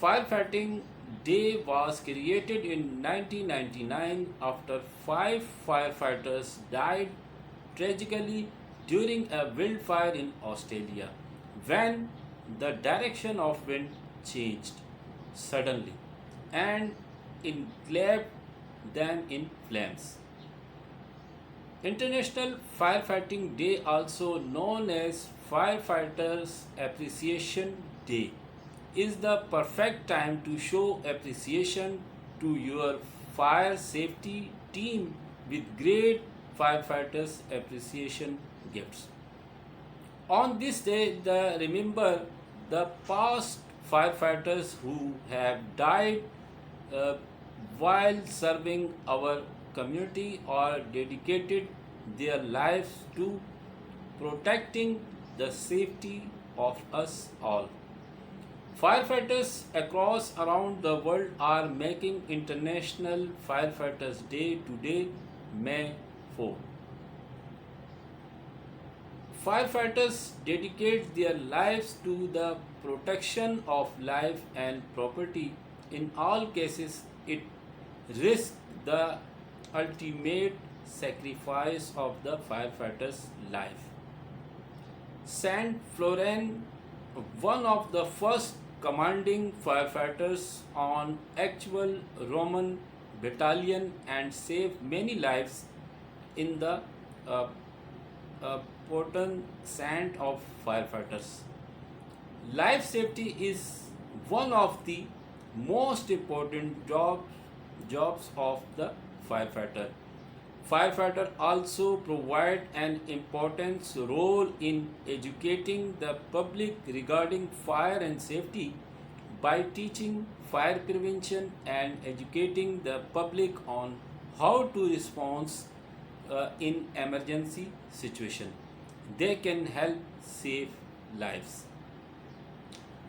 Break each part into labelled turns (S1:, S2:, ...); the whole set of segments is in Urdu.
S1: Firefighting Day was created in 1999 after 5 firefighters died tragically during a wildfire in Australia when the direction of wind changed suddenly and engulfed them in flames. International Firefighting Day, also known as Firefighters Appreciation Day, is the perfect time to show appreciation to your fire safety team with great firefighters appreciation gifts. On this day, remember the past firefighters who have died uh, while serving our community or dedicated their lives to protecting the safety of us all. Firefighters across around the world are making International Firefighters Day today, May 4. Firefighters dedicate their lives to the protection of life and property. In all cases, it risks the ultimate sacrifice of the firefighter's life. Saint Florent, one of the first commanding firefighters on actual Roman battalion and saved many lives in the uh, Porton Saint of firefighters. Life safety is one of the most important jobs of the firefighter. Firefighter also provide an important role in educating the public regarding fire and safety by teaching fire prevention and educating the public on how to respond in emergency situation. They can help save lives.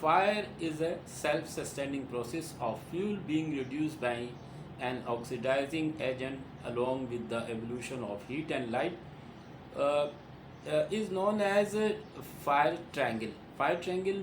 S1: Fire is a self-sustaining process of fuel being reduced by an oxidizing agent along with the evolution of heat and light, is known as fire triangle. Fire triangle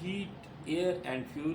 S1: heat, air and fuel,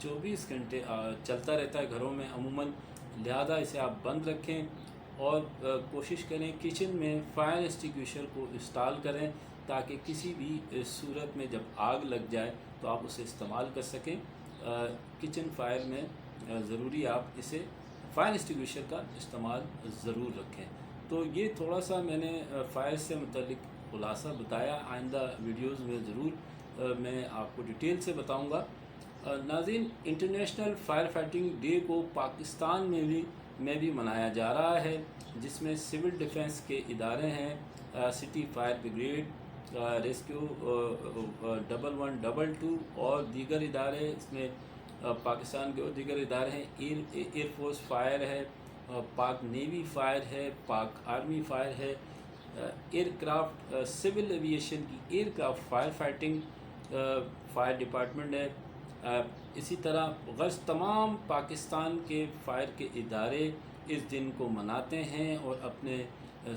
S1: 24 گھنٹے چلتا رہتا ہے گھروں میں عموماً، لہذا اسے آپ بند رکھیں اور کوشش کریں کچن میں فائر ایکسٹنگوشر کو انسٹال کریں تاکہ کسی بھی صورت میں جب آگ لگ جائے تو آپ اسے استعمال کر سکیں۔ کچن فائر میں ضروری آپ اسے فائر ایکسٹنگوشر کا استعمال ضرور رکھیں۔ تو یہ تھوڑا سا میں نے فائر سے متعلق خلاصہ بتایا، آئندہ ویڈیوز میں ضرور میں آپ کو ڈیٹیل سے بتاؤں گا۔ ناظرین، انٹرنیشنل فائر فائٹنگ ڈے کو پاکستان میں بھی منایا جا رہا ہے، جس میں سول ڈیفنس کے ادارے ہیں، سٹی فائر بریگیڈ، ریسکیو 1122 اور دیگر ادارے، اس میں پاکستان کے اور دیگر ادارے ہیں، ایئر فورس فائر ہے، پاک نیوی فائر ہے، پاک آرمی فائر ہے، ایئر کرافٹ سول ایویشن کی aircraft fire fighting fire department ہے۔ اسی طرح غرض تمام پاکستان کے فائر کے ادارے اس دن کو مناتے ہیں اور اپنے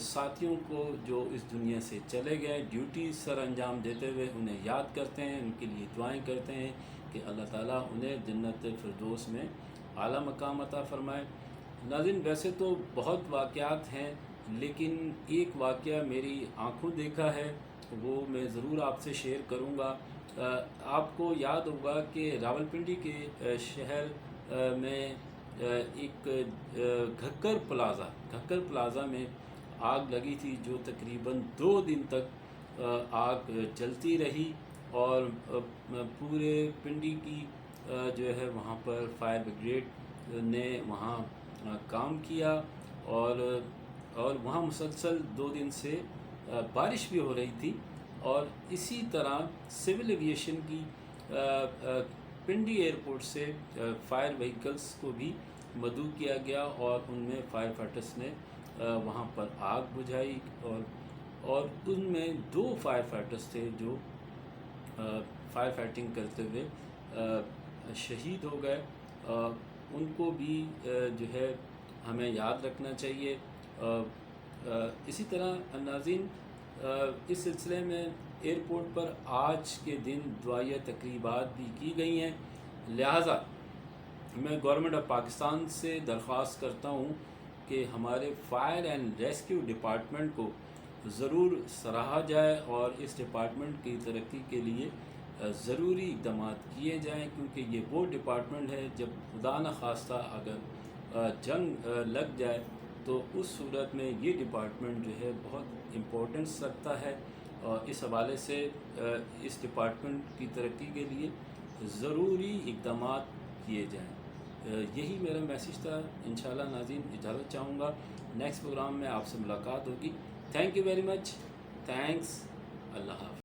S1: ساتھیوں کو جو اس دنیا سے چلے گئے ڈیوٹی سر انجام دیتے ہوئے انہیں یاد کرتے ہیں، ان کے لیے دعائیں کرتے ہیں کہ اللہ تعالیٰ انہیں جنت فردوس میں اعلیٰ مقام عطا فرمائے۔ ناظرین، ویسے تو بہت واقعات ہیں، لیکن ایک واقعہ میری آنکھوں دیکھا ہے، وہ میں ضرور آپ سے شیئر کروں گا۔ آپ کو یاد ہوگا کہ راولپنڈی کے شہر میں ایک گھکر پلازا میں آگ لگی تھی، جو تقریباً 2 دن تک آگ جلتی رہی اور پورے پنڈی کی جو ہے وہاں پر فائر بریگیڈ نے وہاں کام کیا اور وہاں مسلسل 2 دن سے بارش بھی ہو رہی تھی، اور اسی طرح سول ایویشن کی پنڈی ایئرپورٹ سے فائر وہیکلز کو بھی مدعو کیا گیا اور ان میں فائر فائٹرز نے وہاں پر آگ بجھائی اور ان میں 2 فائر فائٹرز تھے جو فائر فائٹنگ کرتے ہوئے شہید ہو گئے۔ ان کو بھی جو ہے ہمیں یاد رکھنا چاہیے۔ اسی طرح ناظرین، اس سلسلے میں ایئرپورٹ پر آج کے دن دعائیہ تقریبات بھی کی گئی ہیں، لہٰذا میں گورنمنٹ آف پاکستان سے درخواست کرتا ہوں کہ ہمارے فائر اینڈ ریسکیو ڈپارٹمنٹ کو ضرور سراہا جائے اور اس ڈپارٹمنٹ کی ترقی کے لیے ضروری اقدامات کیے جائیں، کیونکہ یہ وہ ڈپارٹمنٹ ہے جب خدا نخواستہ اگر جنگ لگ جائے تو اس صورت میں یہ ڈپارٹمنٹ جو ہے بہت امپورٹنس رکھتا ہے، اور اس حوالے سے اس ڈپارٹمنٹ کی ترقی کے لیے ضروری اقدامات کیے جائیں۔ یہی میرا میسیج تھا۔ انشاءاللہ ناظرین، اجازت چاہوں گا، نیکسٹ پروگرام میں آپ سے ملاقات ہوگی۔ Thank you very much, thanks, اللہ حافظ۔